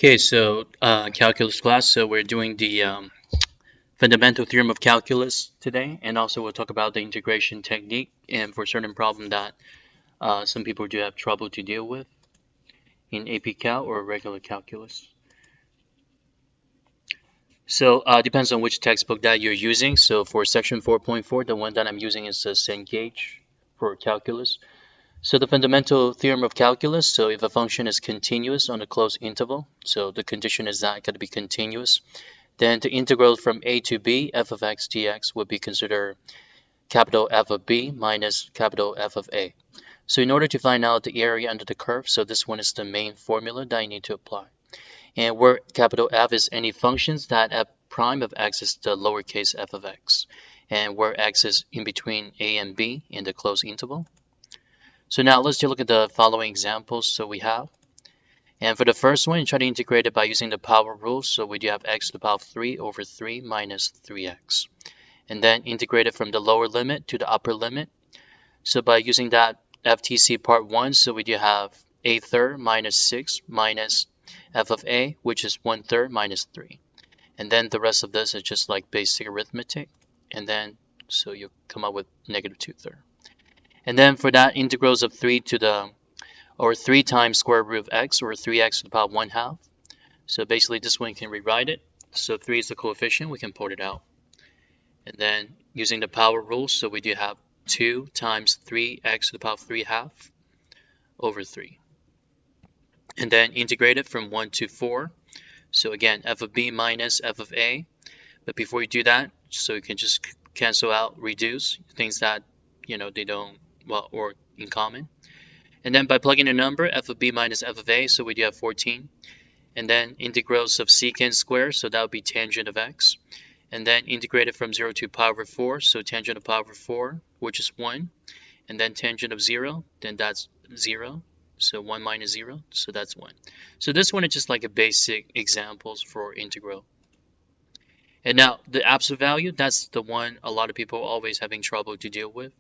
Okay, so calculus class. So we're doing the fundamental theorem of calculus today, and also we'll talk about the integration technique and for certain problem that some people do have trouble to deal with in AP Cal or regular calculus. So depends on which textbook that you're using. So for section 4.4, the one that I'm using is the Cengage for calculus. So the fundamental theorem of calculus, so if a function is continuous on a closed interval, so the condition is that it got to be continuous, then the integral from a to b f of x dx would be considered capital F of b minus capital F of a. So in order to find out the area under the curve, so this one is the main formula that I need to apply. And where capital F is any functions, that f prime of x is the lowercase f of x. And where x is in between a and b in the closed interval. So now let's take a look at the following examples. So we have, and for the first one, try to integrate it by using the power rule. So we do have x to the power of 3 over 3 minus 3x. And then integrate it from the lower limit to the upper limit. So by using that FTC part 1, so we do have a third minus 6 minus f of a, which is 1/3 minus 3. And then the rest of this is just like basic arithmetic. And then, so you come up with negative 2/3. And then for that, integrals of 3 to the, or 3 times square root of x, or 3x to the power 1/2. So basically this one you can rewrite it. So 3 is the coefficient, we can put it out. And then using the power rule, so we do have 2 times 3x to the power 3/2 over 3. And then integrate it from 1 to 4. So again, f of b minus f of a. But before you do that, so you can just cancel out, reduce things that, they don't, well, or in common. And then by plugging a number, f of b minus f of a, so we do have 14. And then integrals of secant squared, so that would be tangent of x. And then integrate it from 0 to power over 4, so tangent of power over 4, which is 1. And then tangent of 0, then that's 0. So 1 minus 0, so that's 1. So this one is just like a basic examples for integral. And now the absolute value, that's the one a lot of people are always having trouble to deal with.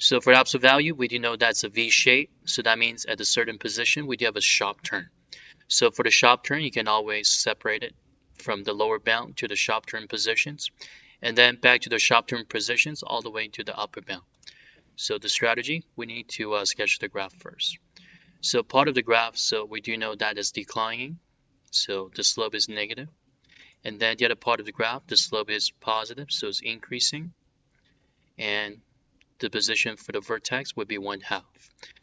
So for absolute value, we do know that's a V shape. So that means at a certain position, we do have a sharp turn. So for the sharp turn, you can always separate it from the lower bound to the sharp turn positions. And then back to the sharp turn positions all the way to the upper bound. So the strategy, we need to sketch the graph first. So part of the graph, so we do know that is declining. So the slope is negative. And then the other part of the graph, the slope is positive, so it's increasing. And the position for the vertex would be 1/2.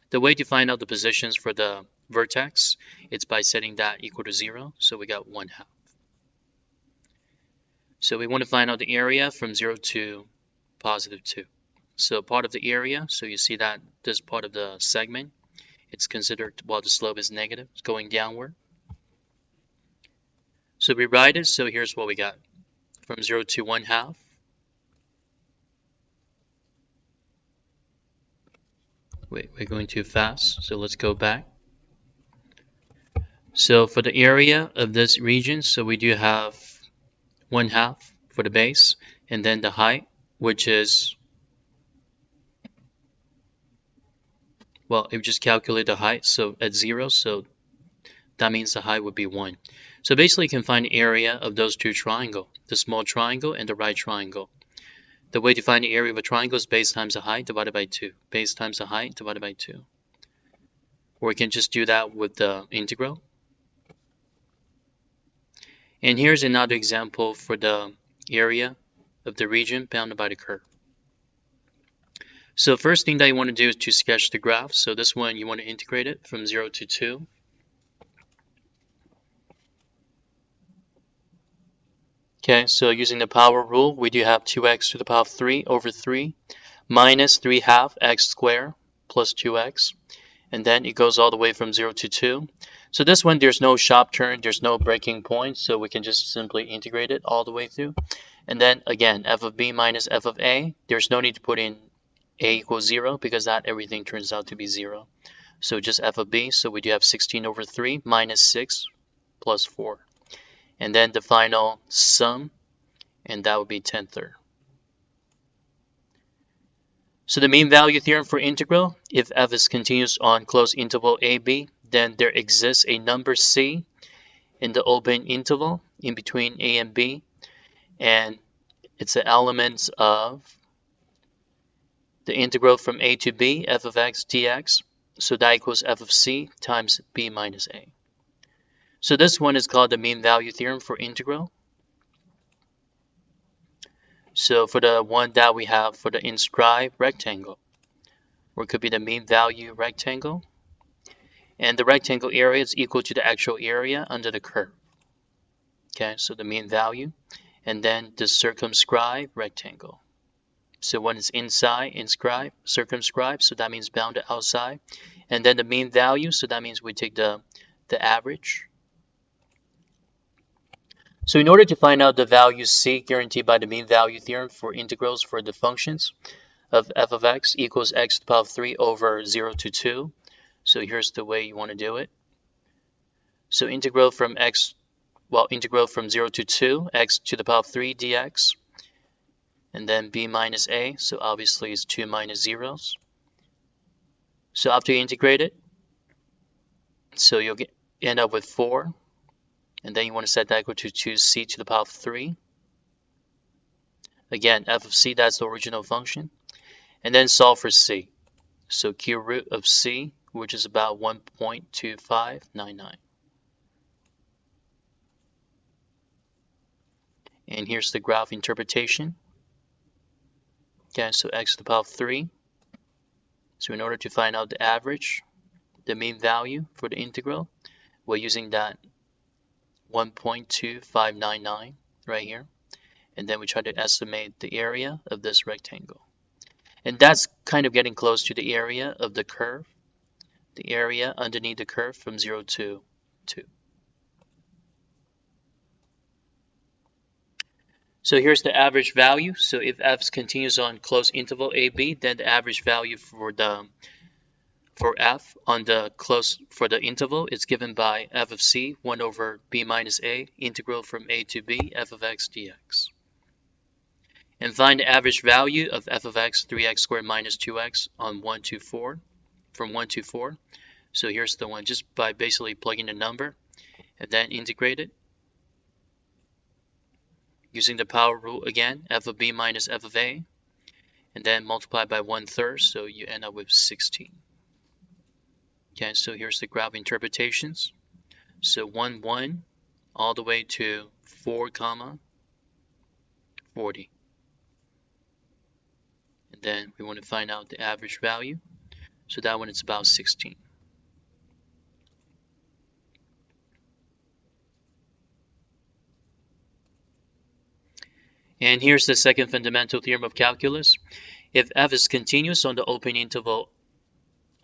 The way to find out the positions for the vertex, it's by setting that equal to 0, so we got 1/2. So we want to find out the area from 0 to positive 2. So part of the area, so you see that this part of the segment, it's considered, while the slope is negative, it's going downward. So we write it, so here's what we got. From 0 to 1/2. Wait, we're going too fast, so let's go back. So for the area of this region, so we do have 1/2 for the base, and then the height, which is, well, if you just calculate the height, so at 0, so that means the height would be 1. So basically you can find the area of those two triangles, the small triangle and the right triangle. The way to find the area of a triangle is base times the height divided by 2. Base times the height divided by 2. Or we can just do that with the integral. And here's another example for the area of the region bounded by the curve. So first thing that you want to do is to sketch the graph. So this one you want to integrate it from 0 to 2. Okay, so using the power rule, we do have 2x to the power of 3 over 3 minus 3/2 x squared plus 2x. And then it goes all the way from 0 to 2. So this one, there's no sharp turn, there's no breaking point, so we can just simply integrate it all the way through. And then again, f of b minus f of a, there's no need to put in a equals 0 because that everything turns out to be 0. So just f of b, so we do have 16 over 3 minus 6 plus 4. And then the final sum, and that would be 10/3. So the mean value theorem for integral, if f is continuous on closed interval ab, then there exists a number c in the open interval in between a and b, and it's the elements of the integral from a to b, f of x dx. So that equals f of c times b minus a. So this one is called the mean value theorem for integral. So for the one that we have for the inscribed rectangle, or it could be the mean value rectangle, and the rectangle area is equal to the actual area under the curve. Okay, so the mean value, and then the circumscribed rectangle. So when it's inside, circumscribed, so that means bounded outside, and then the mean value, so that means we take the average. So in order to find out the value c guaranteed by the mean value theorem for integrals for the functions of f of x equals x to the power of 3 over 0 to 2. So here's the way you want to do it. So integral from 0 to 2, x to the power of 3 dx, and then b minus a, so obviously it's 2 minus zeros. So after you integrate it, so you'll end up with 4, and then you want to set that equal to 2c to the power of 3. Again, f of c, that's the original function. And then solve for c. So cube root of c, which is about 1.2599. And here's the graph interpretation. Okay, so x to the power of 3. So in order to find out the average, the mean value for the integral, we're using that 1.2599 right here. And then we try to estimate the area of this rectangle. And that's kind of getting close to the area of the curve, the area underneath the curve from 0 to 2. So here's the average value. So if f continues on closed interval AB, then the average value for f on the interval is given by f of c 1 over b minus a integral from a to b f of x dx. And find the average value of f of x 3x squared minus 2x on 1 to 4, from 1 to 4. So here's the one, just by basically plugging the number and then integrate it. Using the power rule again, f of b minus f of a, and then multiply by 1/3, so you end up with 16. Okay, so here's the graph interpretations. So 1, 1, all the way to 4, 40. And then we want to find out the average value. So that one is about 16. And here's the second fundamental theorem of calculus. If f is continuous on the open interval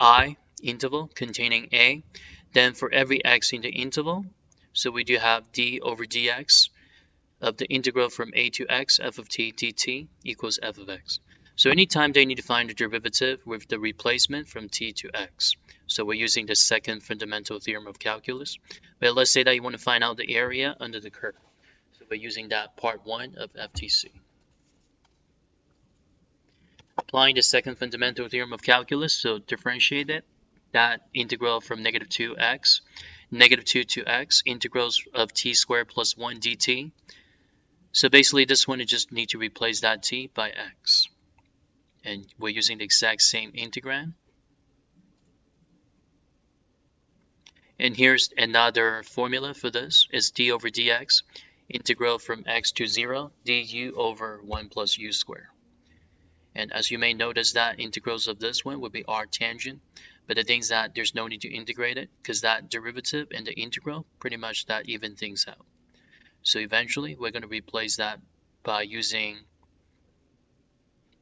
I interval containing a, then for every x in the interval, so we do have d over dx of the integral from a to x f of t dt equals f of x. So anytime they need to find the derivative with the replacement from t to x. So we're using the second fundamental theorem of calculus. But let's say that you want to find out the area under the curve. So we're using that part 1 of FTC. Applying the second fundamental theorem of calculus, so differentiate it. That integral from negative 2x, negative 2 to x, integrals of t squared plus 1 dt. So basically this one, you just need to replace that t by x. And we're using the exact same integrand. And here's another formula for this. It's d over dx, integral from x to 0, du over 1 plus u squared. And as you may notice, that integrals of this one would be r tangent. But the thing is that there's no need to integrate it, because that derivative and the integral, pretty much that even things out. So eventually, we're going to replace that by using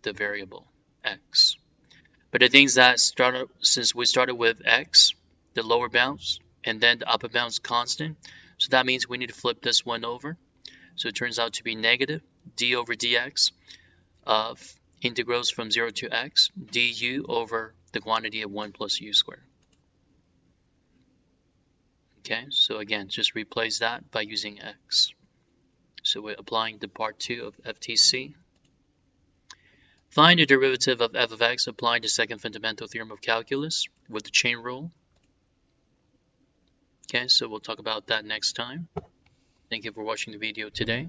the variable x. But the thing is that since we started with x, the lower bounds, and then the upper bounds constant, so that means we need to flip this one over. So it turns out to be negative d over dx of integrals from 0 to x du over the quantity of 1 plus u squared. Okay, so again, just replace that by using x. So we're applying the part 2 of FTC. Find the derivative of f of x applying the second fundamental theorem of calculus with the chain rule. Okay, so we'll talk about that next time. Thank you for watching the video today.